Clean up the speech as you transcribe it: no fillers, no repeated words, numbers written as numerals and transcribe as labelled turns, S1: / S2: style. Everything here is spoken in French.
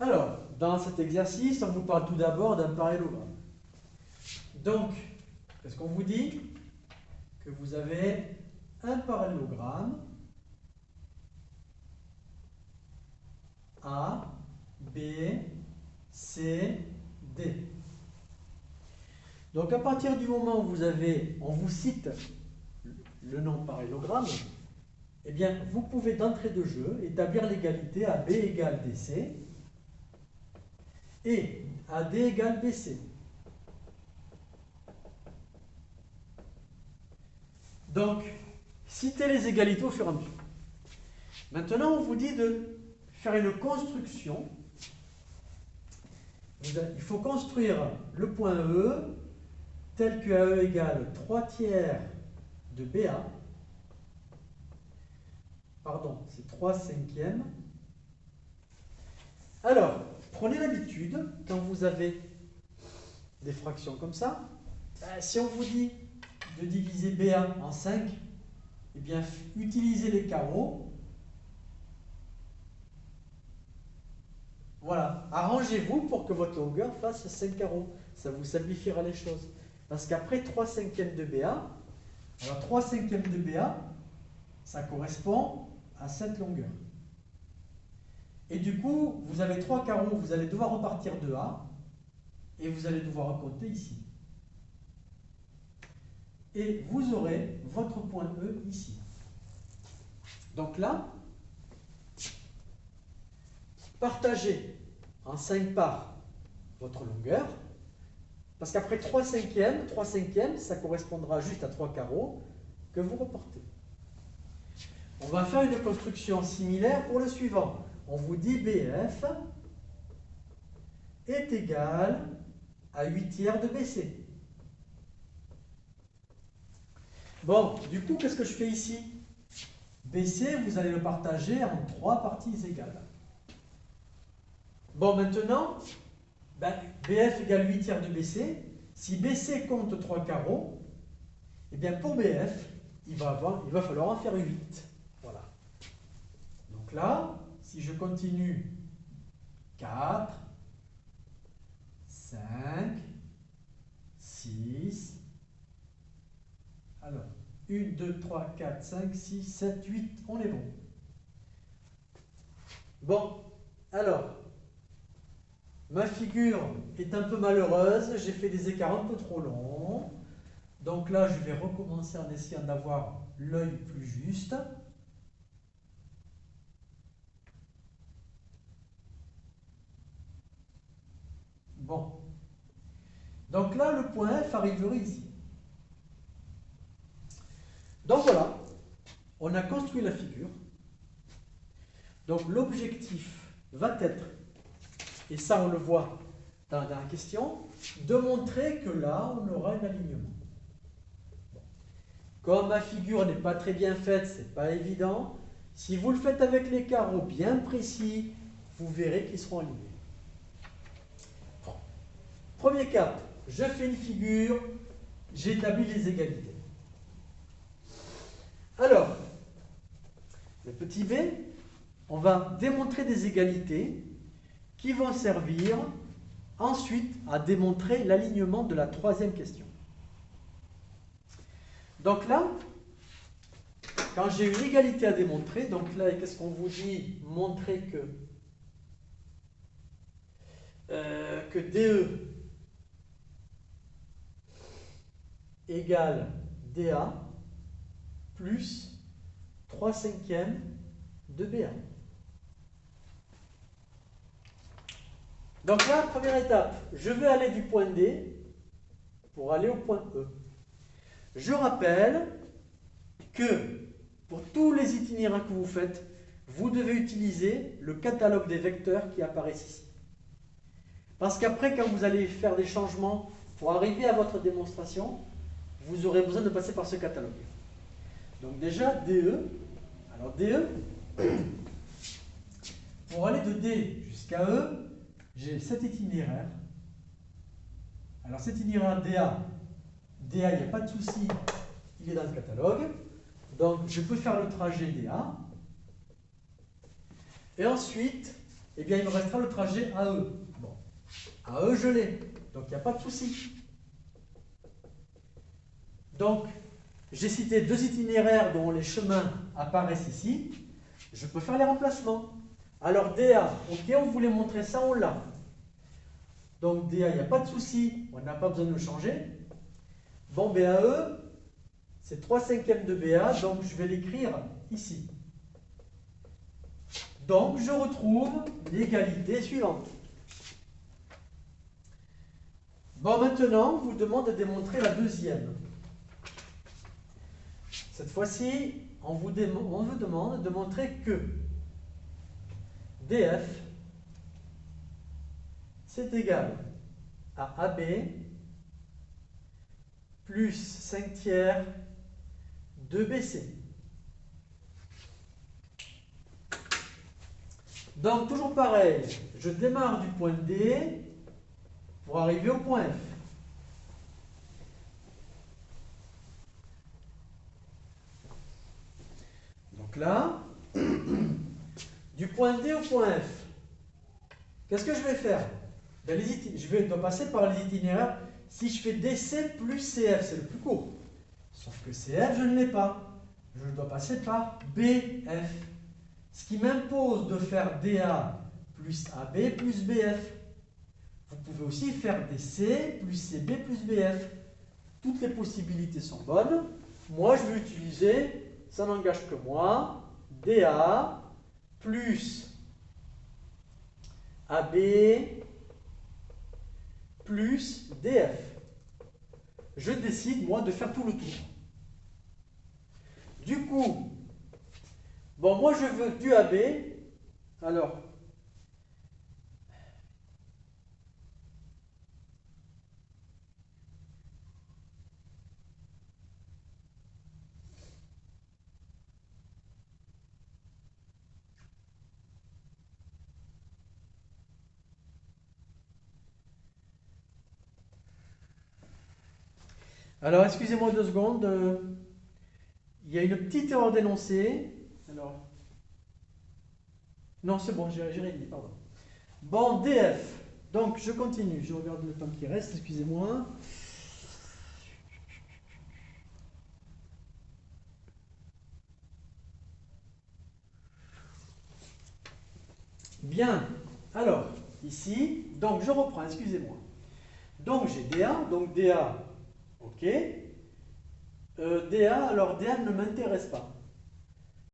S1: Alors, dans cet exercice, on vous parle tout d'abord d'un parallélogramme. Donc, qu'est-ce qu'on vous dit? Que vous avez un parallélogramme A, B, C, D. Donc, à partir du moment où on vous cite le nom parallélogramme, eh bien, vous pouvez d'entrée de jeu établir l'égalité AB égale DC et AD égale BC. Donc, citez les égalités au fur et à mesure. Maintenant, on vous dit de faire une construction. Il faut construire le point E tel que AE égale 3 tiers de BA. Pardon, c'est 3 cinquièmes. Alors, prenez l'habitude, quand vous avez des fractions comme ça, si on vous dit de diviser BA en 5, eh bien, utilisez les carreaux. Voilà, arrangez-vous pour que votre longueur fasse 5 carreaux. Ça vous simplifiera les choses. Parce qu'après 3 cinquièmes de BA, alors 3 cinquièmes de BA, ça correspond à cette longueur. Et du coup, vous avez 3 carreaux, vous allez devoir repartir de A, et vous allez devoir compter ici. Et vous aurez votre point E ici. Donc là, partagez en 5 parts votre longueur, parce qu'après 3 cinquièmes, ça correspondra juste à 3 carreaux que vous reportez. On va faire une construction similaire pour le suivant. On vous dit BF est égal à 8 tiers de BC. Bon, du coup, qu'est-ce que je fais ici? BC, vous allez le partager en 3 parties égales. Bon, maintenant, BF égale 8 tiers de BC. Si BC compte 3 carreaux, eh bien pour BF, il va falloir en faire 8. Voilà. Donc là, si je continue 4, 5, 6, alors 1, 2, 3, 4, 5, 6, 7, 8, on est bon. Bon, alors, ma figure est un peu malheureuse, j'ai fait des écarts un peu trop longs. Donc là, je vais recommencer en essayant d'avoir l'œil plus juste. Bon. Donc là, le point F arriverait ici. Donc voilà, on a construit la figure. Donc l'objectif va être, et ça on le voit dans la question, de montrer que là, on aura un alignement. Comme ma figure n'est pas très bien faite, ce n'est pas évident. Si vous le faites avec les carreaux bien précis, vous verrez qu'ils seront alignés. Bon. Premier cas, je fais une figure, j'établis les égalités. Alors, le petit b, on va démontrer des égalités qui vont servir ensuite à démontrer l'alignement de la troisième question. Donc là, quand j'ai une égalité à démontrer, donc là, qu'est-ce qu'on vous dit? Montrer que DE égale DA plus 3 cinquièmes de BA. Donc là, première étape, je vais aller du point D pour aller au point E. Je rappelle que pour tous les itinéraires que vous faites, vous devez utiliser le catalogue des vecteurs qui apparaissent ici. Parce qu'après, quand vous allez faire des changements pour arriver à votre démonstration, vous aurez besoin de passer par ce catalogue. Donc déjà, DE. Alors DE, pour aller de D jusqu'à E, j'ai cet itinéraire. Alors cet itinéraire DA, il n'y a pas de souci, il est dans le catalogue. Donc je peux faire le trajet DA. Et ensuite, eh bien il me restera le trajet AE. Bon, AE je l'ai, donc il n'y a pas de souci. Donc, j'ai cité deux itinéraires dont les chemins apparaissent ici. Je peux faire les remplacements. Alors DA, ok, on voulait montrer ça, on l'a. Donc DA, il n'y a pas de souci, on n'a pas besoin de le changer. Bon, BAE, c'est 3/5 de BA, donc je vais l'écrire ici. Donc je retrouve l'égalité suivante. Bon, maintenant, on vous demande de démontrer la deuxième. Cette fois-ci, on vous demande de montrer que DF, c'est égal à AB plus 5/3 de BC. Donc, toujours pareil, je démarre du point D pour arriver au point F. Donc là, du point D au point F, qu'est-ce que je vais faire? Ben, je dois passer par les itinéraires. Si je fais DC plus CF, c'est le plus court. Sauf que CF, je ne l'ai pas. Je dois passer par BF. Ce qui m'impose de faire DA plus AB plus BF. Vous pouvez aussi faire DC plus CB plus BF. Toutes les possibilités sont bonnes. Moi, je vais utiliser, ça n'engage que moi, DA plus AB plus DF. Je décide, moi, de faire tout le tour. Du coup, bon, moi, je veux du AB. Alors, excusez-moi 2 secondes. Il y a une petite erreur d'énoncé. Alors, non, c'est bon, j'ai réglé, pardon. Bon, DF. Donc, je continue. Je regarde le temps qui reste, excusez-moi. Bien. Alors, ici, donc je reprends, excusez-moi. Donc, j'ai DA. Donc, DA, ok. DA, alors DA ne m'intéresse pas.